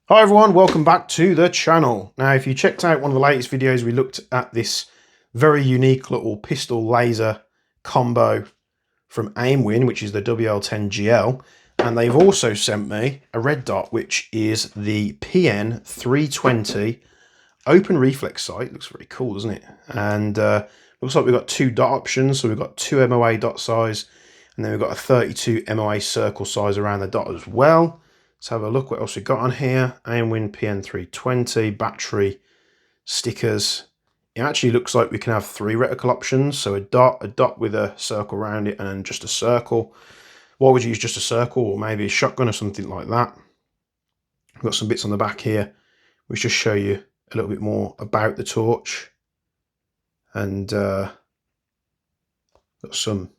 Hi everyone, welcome back to the channel. Now if you checked out one of the latest videos, we looked at this very unique little pistol laser combo from AIMWIN, which is the WL10GL, and they've also sent me a red dot, which is the PN320 open reflex sight. Looks very cool, doesn't it? And looks like we've got two dot options. So we've got 2 MOA dot size, and then we've got a 32 MOA circle size around the dot as well. Let's have a look what else we've got on here. AIMWIN PN320, battery, stickers. It actually looks like we can have 3 reticle options. So a dot with a circle around it, and then just a circle. Why would you use just a circle, or maybe a shotgun or something like that? We've got some bits on the back here which just show you a little bit more about the torch. And got some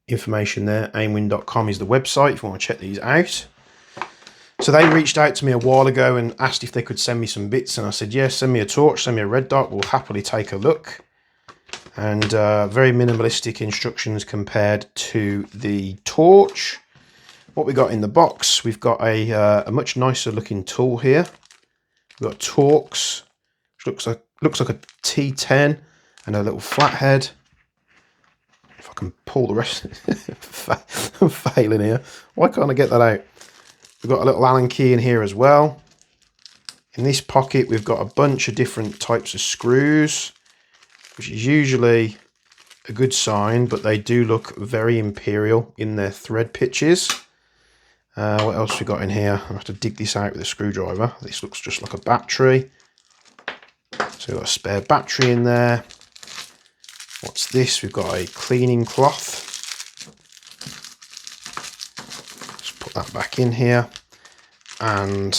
information there. AIMWIN.com is the website if you want to check these out. So they reached out to me a while ago and asked if they could send me some bits, and I said, yes, send me a torch, send me a red dot, we'll happily take a look. And very minimalistic instructions compared to the torch. What we got in the box, we've got a much nicer looking tool here. We've got Torx, which looks like a T10, and a little flathead. If I can pull the rest, I'm failing here. Why can't I get that out? We've got a little Allen key in here as well. In this pocket, we've got a bunch of different types of screws, which is usually a good sign, but they do look very imperial in their thread pitches. What else we got in here? I have to dig this out with a screwdriver. This looks just like a battery. So we've got a spare battery in there. What's this? We've got a cleaning cloth. That back in here, and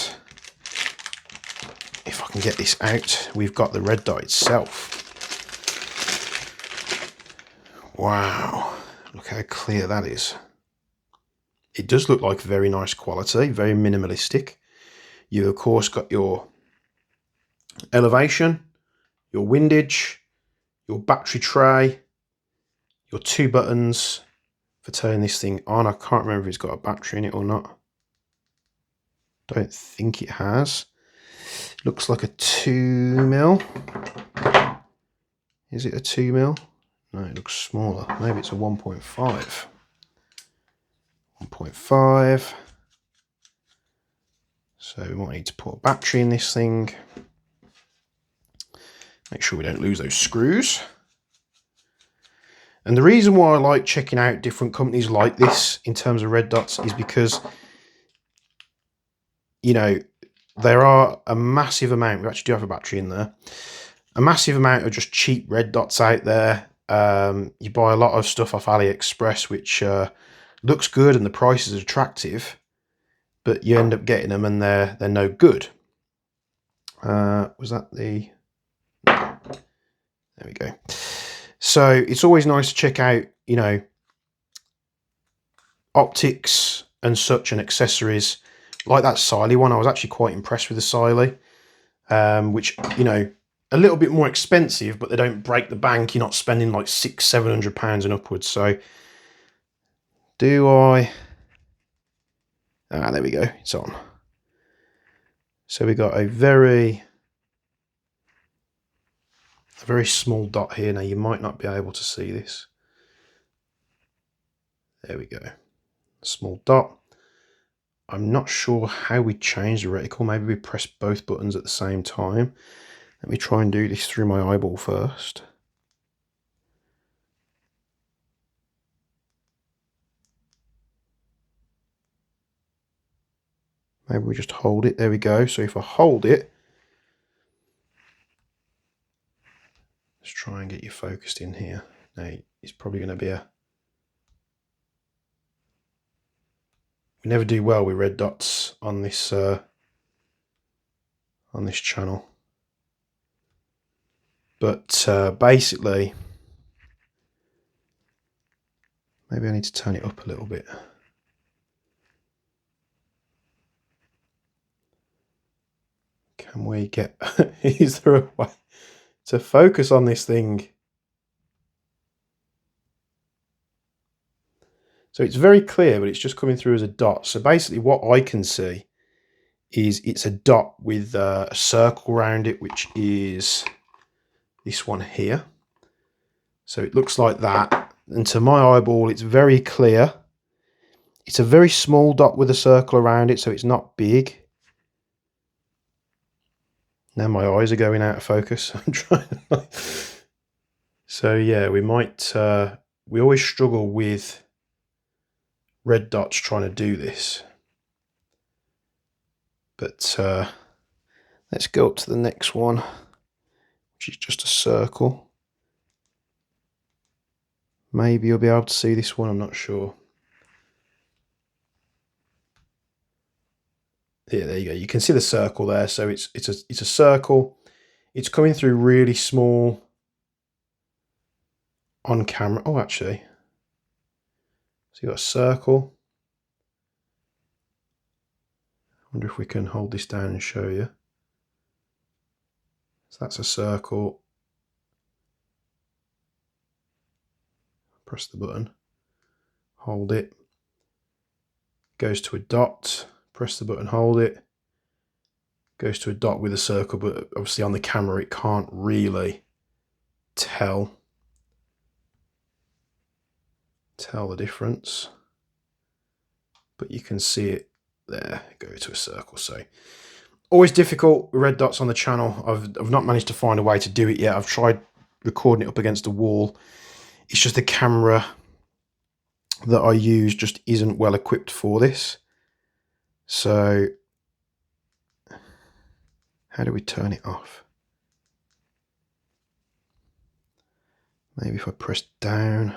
if I can get this out, we've got the red dot itself. Wow, look how clear that is. It does look like very nice quality, very minimalistic. You of course got your elevation, your windage, your battery tray, your 2 buttons for turning this thing on. I can't remember if it's got a battery in it or not. Don't think it has. Looks like a 2mm. Is it a 2mm? No, it looks smaller. Maybe it's a 1.5. 1.5. So we might need to put a battery in this thing. Make sure we don't lose those screws. And the reason why I like checking out different companies like this in terms of red dots is because, you know, there are a massive amount, we actually do have a battery in there, a massive amount of just cheap red dots out there. You buy a lot of stuff off AliExpress, which looks good and the price is attractive, but you end up getting them and they're no good. Was that the... There we go. So it's always nice to check out, you know, optics and such and accessories like that Siley one. I was actually quite impressed with the Siley, which, you know, a little bit more expensive, but they don't break the bank. You're not spending like £600–700 and upwards. So do I... Ah, there we go. It's on. So we got a very small dot here. Now you might not be able to see this. There we go. Small dot. I'm not sure how we change the reticle. Maybe we press both buttons at the same time. Let me try and do this through my eyeball first. Maybe we just hold it. There we go. So if I hold it, let's try and get you focused in here. Now it's probably going to be a... We never do well with red dots on this channel. But basically, maybe I need to turn it up a little bit. Can we get... Is there a way to focus on this thing? So it's very clear, but it's just coming through as a dot. So basically what I can see is it's a dot with a circle around it, which is this one here. So it looks like that, and to my eyeball it's very clear. It's a very small dot with a circle around it, so it's not big. Now my eyes are going out of focus. I'm trying to... So yeah, we might we always struggle with red dots trying to do this, but let's go up to the next one, which is just a circle. Maybe you'll be able to see this one, I'm not sure. Yeah, there you go. You can see the circle there. So it's a circle. It's coming through really small on camera. Oh, actually, so you got a circle. I wonder if we can hold this down and show you. So that's a circle. Press the button, hold it, goes to a dot, press the button, hold it, goes to a dot with a circle, but obviously on the camera it can't really tell the difference, but you can see it there, go to a circle. So always difficult with red dots on the channel. I've not managed to find a way to do it yet. I've tried recording it up against the wall. It's just the camera that I use just isn't well equipped for this. So how do we turn it off? Maybe if I press down.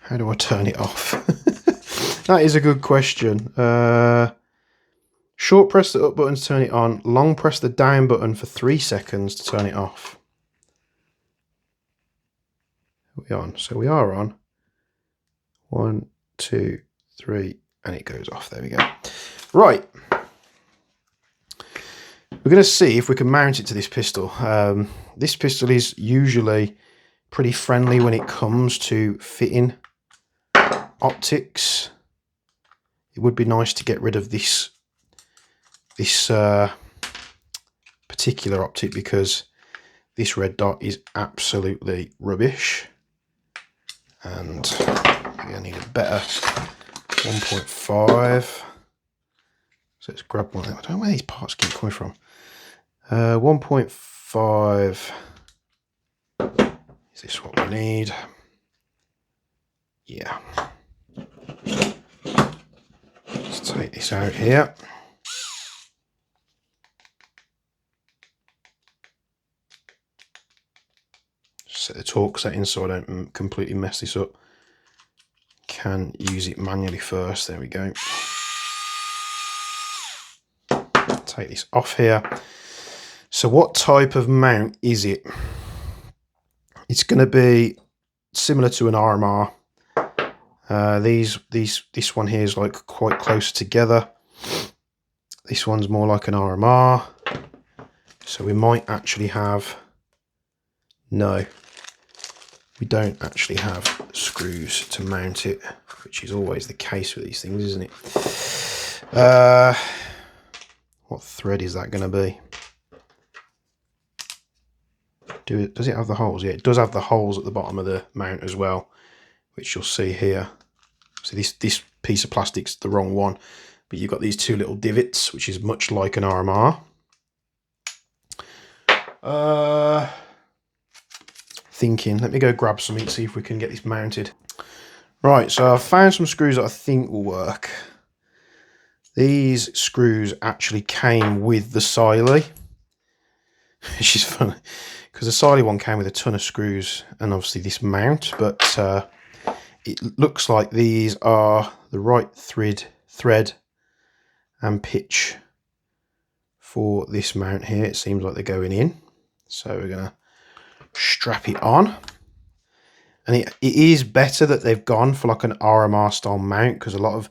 How do I turn it off? That is a good question. Short press the up button to turn it on. Long press the down button for 3 seconds to turn it off. We're on. So we are on. 1, 2, 3, and it goes off. There we go. Right. We're going to see if we can mount it to this pistol. This pistol is usually pretty friendly when it comes to fitting optics. It would be nice to get rid of this particular optic, because this red dot is absolutely rubbish, and I need a better 1.5. So let's grab one. I don't know where these parts keep coming from. 1.5. Is this what we need? Yeah. Let's take this out here. Set the torque settings so I don't completely mess this up. Can use it manually first. There we go. Take this off here. So what type of mount is it? It's going to be similar to an RMR. This one here is like quite close together. This one's more like an RMR. So we might actually have, no, we don't actually have screws to mount it, which is always the case with these things, isn't it? What thread is that going to be? Does it have the holes? Yeah, it does have the holes at the bottom of the mount as well, which you'll see here. So this piece of plastic's the wrong one, but you've got these two little divots, which is much like an RMR. Thinking, let me go grab something, see if we can get this mounted. Right, so I've found some screws that I think will work. These screws actually came with the Siley, which is funny, because the Siley one came with a ton of screws and obviously this mount, but it looks like these are the right thread and pitch for this mount here. It seems like they're going in, so we're going to strap it on. And it is better that they've gone for like an RMR style mount, because a lot of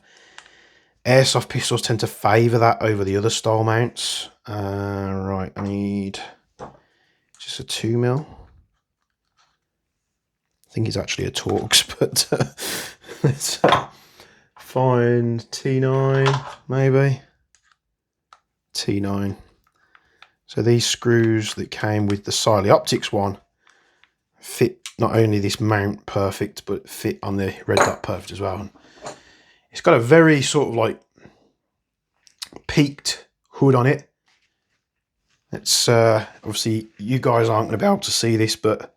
airsoft pistols tend to favour that over the other style mounts. Right, I need just a 2mm. I think it's actually a Torx, but let's find T9, maybe. T9. So these screws that came with the Siley Optics one fit not only this mount perfect, but fit on the red dot perfect as well. It's got a very sort of like peaked hood on it. It's obviously you guys aren't going to be able to see this, but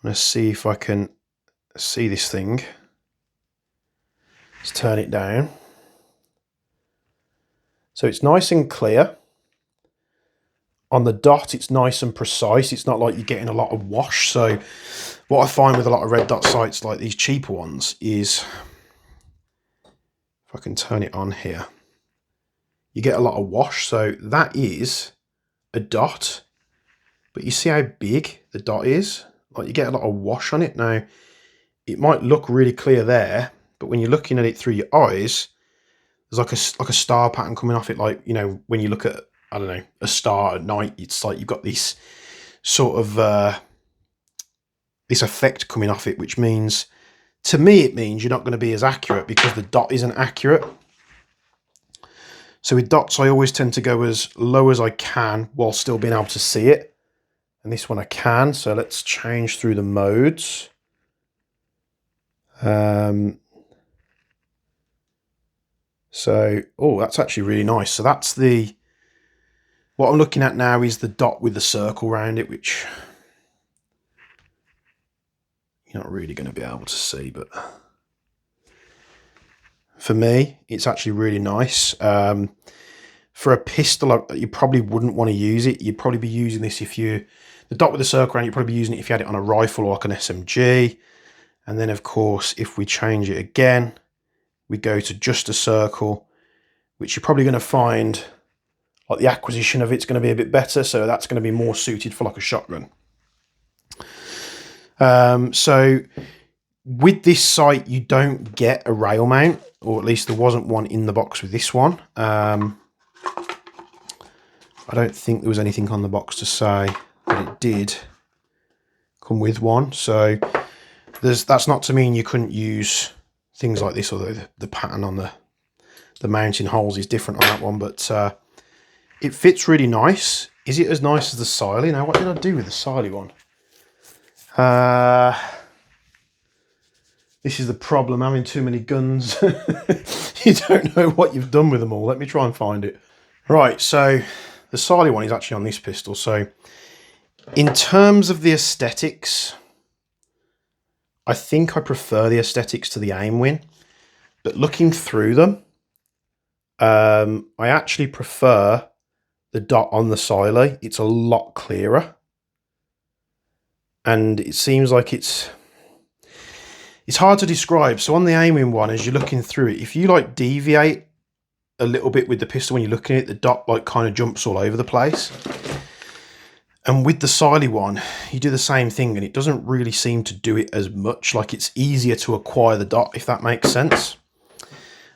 let's see if I can see this thing. Let's turn it down. So it's nice and clear. On the dot, it's nice and precise. It's not like you're getting a lot of wash. So what I find with a lot of red dot sights like these cheaper ones is, if I can turn it on here, you get a lot of wash. So that is a dot, but you see how big the dot is? Like you get a lot of wash on it. Now, it might look really clear there, but when you're looking at it through your eyes, there's like a star pattern coming off it. Like, you know, when you look at, I don't know, a star at night, it's like you've got this sort of this effect coming off it, which means, to me, it means you're not going to be as accurate because the dot isn't accurate. So with dots, I always tend to go as low as I can while still being able to see it. And this one I can. So let's change through the modes. So, oh, that's actually really nice. So that's what I'm looking at now is the dot with the circle around it, which you're not really going to be able to see, but for me, it's actually really nice. For a pistol, you probably wouldn't want to use it. You'd probably be using this the dot with the circle around, you'd probably be using it if you had it on a rifle or like an SMG. And then, of course, if we change it again, we go to just a circle, which you're probably going to find like the acquisition of it's going to be a bit better. So that's going to be more suited for like a shotgun. So with this sight, you don't get a rail mount, or at least there wasn't one in the box with this one. I don't think there was anything on the box to say that it did come with one. So that's not to mean you couldn't use things like this, although the pattern on the mounting holes is different on that one, but it fits really nice. Is it as nice as the Siley? Now, what did I do with the Siley one? This is the problem, having too many guns. You don't know what you've done with them all. Let me try and find it. Right, so the Siley one is actually on this pistol. So in terms of the aesthetics, I think I prefer the aesthetics to the AIMWIN. But looking through them, I actually prefer the dot on the Siley. It's a lot clearer. And it seems like it's hard to describe. So on the AIMWIN one, as you're looking through it, if you like deviate a little bit with the pistol when you're looking at it, the dot like kind of jumps all over the place. And with the Siley one, you do the same thing and it doesn't really seem to do it as much. Like it's easier to acquire the dot, if that makes sense.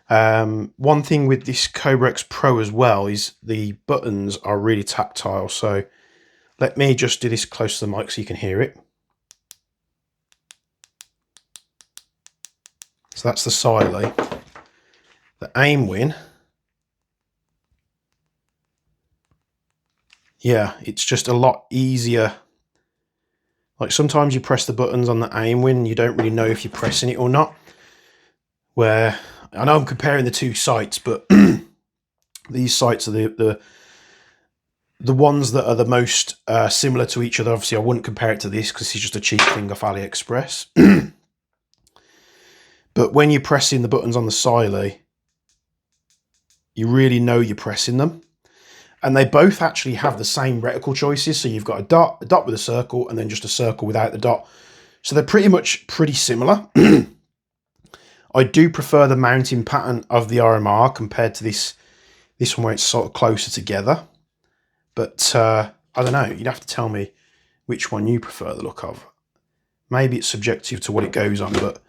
One thing with this Cobra X Pro as well is the buttons are really tactile. So let me just do this close to the mic so you can hear it. So that's the Siley. The AIMWIN, yeah, it's just a lot easier. Like sometimes you press the buttons on the AIMWIN and you don't really know if you're pressing it or not. Where, I know I'm comparing the two sights, but these sights are the ones that are the most similar to each other. Obviously, I wouldn't compare it to this because it's just a cheap thing off AliExpress. But when you're pressing the buttons on the Siley, you really know you're pressing them. And they both actually have the same reticle choices. So you've got a dot with a circle, and then just a circle without the dot. So they're pretty similar. I do prefer the mounting pattern of the RMR compared to this one where it's sort of closer together. But I don't know, you'd have to tell me which one you prefer the look of. Maybe it's subjective to what it goes on, but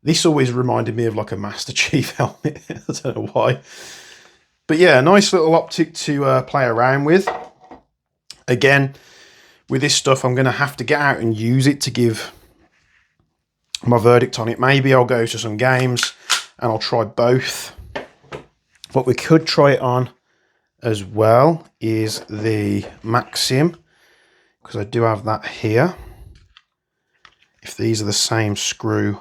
this always reminded me of like a Master Chief helmet. I don't know why. But yeah, nice little optic to play around with. Again, with this stuff, I'm going to have to get out and use it to give my verdict on it. Maybe I'll go to some games and I'll try both. What we could try it on as well is the Maxim, because I do have that here. If these are the same screw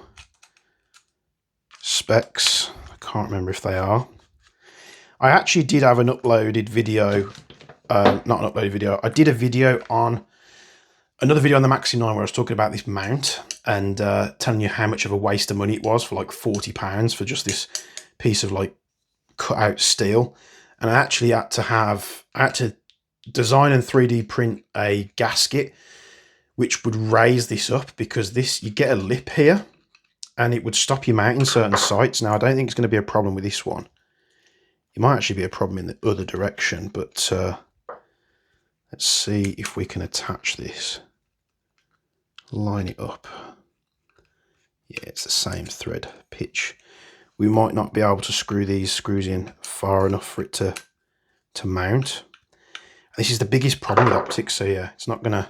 specs, I can't remember if they are. I actually did have an uploaded video, not an uploaded video, I did a video on, another video on the Maxim 9 where I was talking about this mount and telling you how much of a waste of money it was for like £40 for just this piece of like cut out steel. And I actually had to design and 3D print a gasket which would raise this up, because this, you get a lip here and it would stop you mounting certain sites. Now I don't think it's going to be a problem with this one. It might actually be a problem in the other direction, but let's see if we can attach this. Line it up. Yeah, it's the same thread pitch. We might not be able to screw these screws in far enough for it to mount. This is the biggest problem with optics, so yeah, it's not going to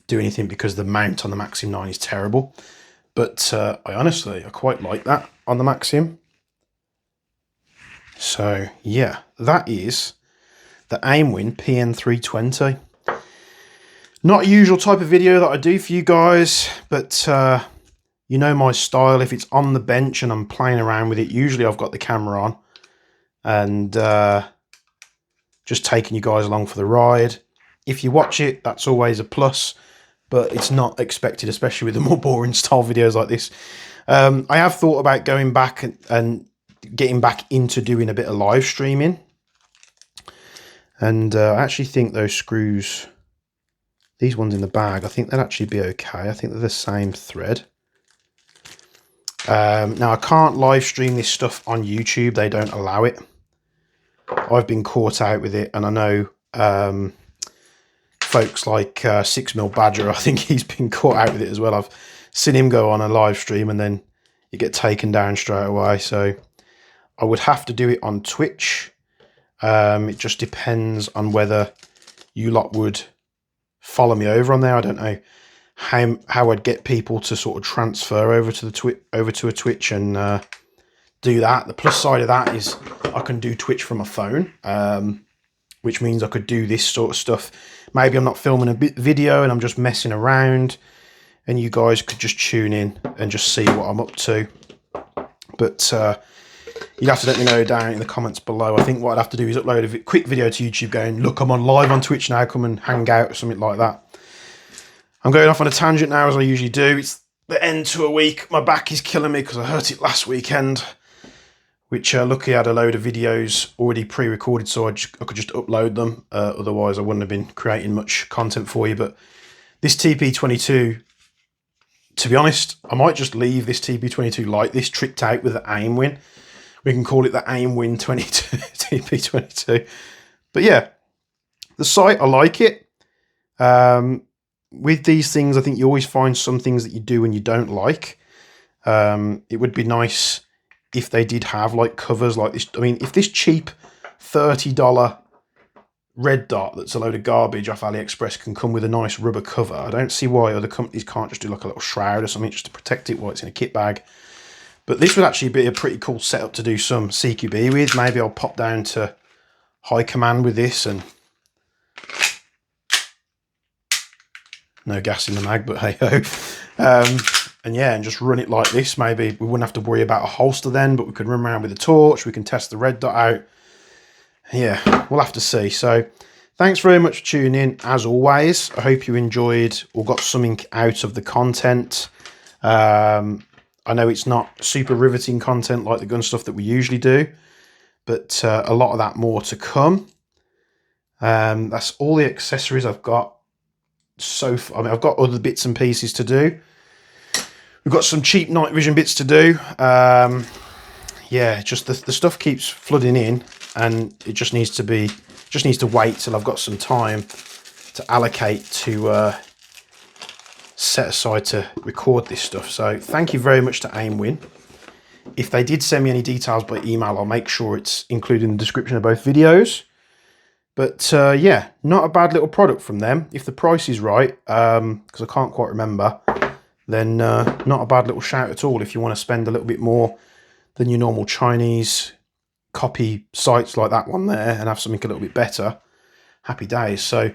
do anything because the mount on the Maxim 9 is terrible. But I quite like that on the Maxim. So yeah, that is the AIMWIN PN320. Not a usual type of video that I do for you guys, but you know my style. If it's on the bench and I'm playing around with it, usually I've got the camera on and just taking you guys along for the ride. If you watch it, that's always a plus, but it's not expected, especially with the more boring style videos like this. I have thought about going back and getting back into doing a bit of live streaming, and I actually think those screws, these ones in the bag, I think they'd actually be okay. I think they're the same thread. Now I can't live stream this stuff on YouTube, they don't allow it. I've been caught out with it, and I know folks like 6mm Badger, I think he's been caught out with it as well. I've seen him go on a live stream and then you get taken down straight away. So I would have to do it on Twitch. It just depends on whether you lot would follow me over on there. I don't know how I'd get people to sort of transfer over to a Twitch and do that. The plus side of that is I can do Twitch from a phone, which means I could do this sort of stuff. Maybe I'm not filming a video and I'm just messing around, and you guys could just tune in and just see what I'm up to. But you'd have to let me know down in the comments below. I think what I'd have to do is upload a quick video to YouTube going, look, I'm on live on Twitch now, come and hang out, or something like that. I'm going off on a tangent now, as I usually do. It's the end to a week. My back is killing me because I hurt it last weekend, which luckily I had a load of videos already pre-recorded, so I could just upload them. Otherwise I wouldn't have been creating much content for you. But this TP22, to be honest, I might just leave this TP22 like this, tricked out with the AIMWIN. We can call it the AIMWIN 22 TP22. But yeah, the sight, I like it. With these things, I think you always find some things that you do and you don't like. It would be nice if they did have like covers like this. I mean, if this cheap $30 red dot that's a load of garbage off AliExpress can come with a nice rubber cover, I don't see why other companies can't just do like a little shroud or something just to protect it while it's in a kit bag. But this would actually be a pretty cool setup to do some CQB with. Maybe I'll pop down to high command with this, and no gas in the mag, but hey ho. And yeah, and just run it like this. Maybe we wouldn't have to worry about a holster then, but we could run around with a torch. We can test the red dot out. Yeah, we'll have to see. So thanks very much for tuning in, as always. I hope you enjoyed or got something out of the content. I know it's not super riveting content like the gun stuff that we usually do, but a lot of that more to come. That's all the accessories I've got so far. I mean, I've got other bits and pieces to do. We've got some cheap night vision bits to do. Yeah, just the stuff keeps flooding in, and it just needs to wait till I've got some time to allocate to set aside to record this stuff. So thank you very much to AIMWIN. If they did send me any details by email, I'll make sure it's included in the description of both videos. But yeah, not a bad little product from them if the price is right, because I can't quite remember. then not a bad little shout at all if you want to spend a little bit more than your normal Chinese copy sites like that one there and have something a little bit better. Happy days. So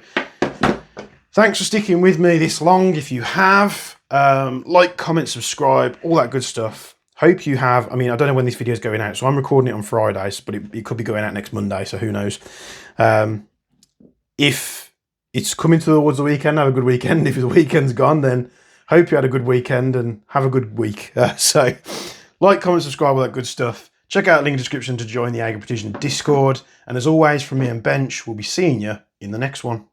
thanks for sticking with me this long. If you have, like, comment, subscribe, all that good stuff. Hope you have. I mean, I don't know when this video is going out, so I'm recording it on Fridays, but it could be going out next Monday, so who knows. If it's coming towards the weekend, have a good weekend. If the weekend's gone, then hope you had a good weekend and have a good week. So like, comment, subscribe, all that good stuff. Check out the link in the description to join the Agri Precision Discord. And as always, from me and Bench, we'll be seeing you in the next one.